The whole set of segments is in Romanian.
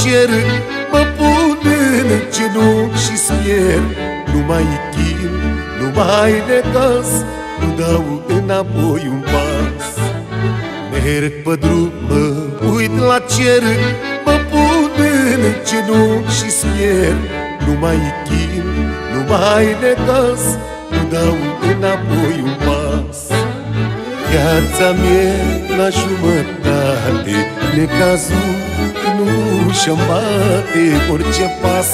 cer, mă pun în genunchi și spier. Nu mai chin, nu mai necaz, nu dau înapoi un pas. Merg pe drum, mă uit la cer, mă pun în genunchi și spier. Nu mai chin, nu mai necaz, nu dau înapoi un pas. Viața mea la jumătate, necazul nu și-mi bate. Orice pas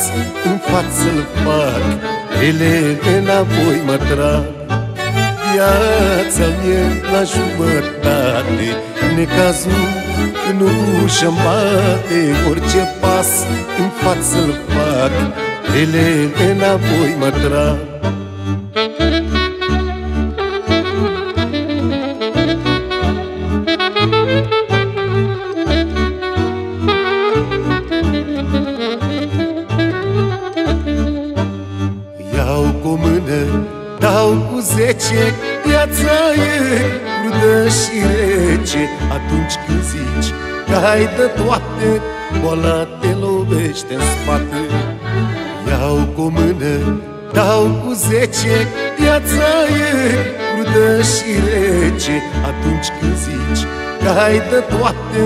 în față-l fac, ele înapoi mă trag. Viața mea la jumătate, necazul nu și-mi bate. Orice pas în față-l fac, ele înapoi mă trag. Iau cu mână, dau cu 10, viața e crudă și rece. Atunci când zici că ai de toate, boala te lovește în spate. Iau cu mână, dau cu 10, viața e crudă și rece. Atunci când zici că ai de toate,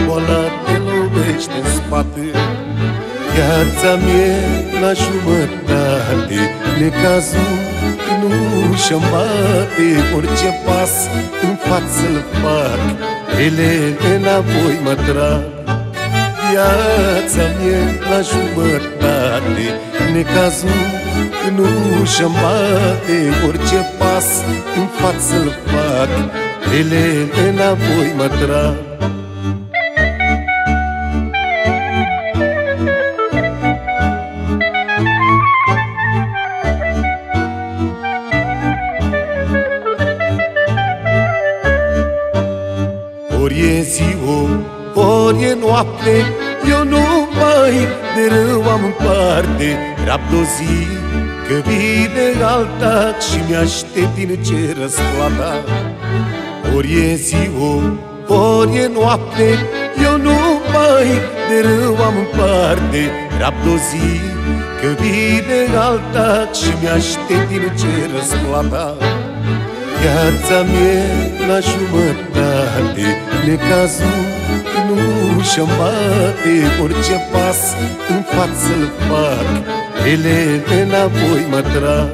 boala te lovește în spate. Viața mea la jumătate, necazul nu și-mi bate. Orice pas în față-l fac, ele înapoi mă trag. Viața mea la jumătate, necazul nu și-mi bate. Orice pas în față-l fac, ele înapoi mă trag. Ori e ziua, ori e noapte, eu nu mai de rău am în parte. Rabd o zi, că vine alta și mi-aștept din ce răsplata. Ori e ziua, ori e noapte, eu nu mai de rău am în parte. Rabd o zi, că vine alta și mi-aștept din ce răsplata. Viața mea la jumătate, necazul nu și-mi bate. Orice pas în față-l fac, ele înapoi mă trag.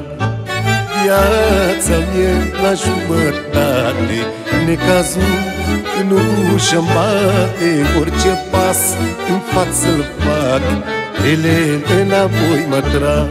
Viața mea la jumătate, necazul nu și-mi bate. Orice pas în față-l fac, ele înapoi mă trag.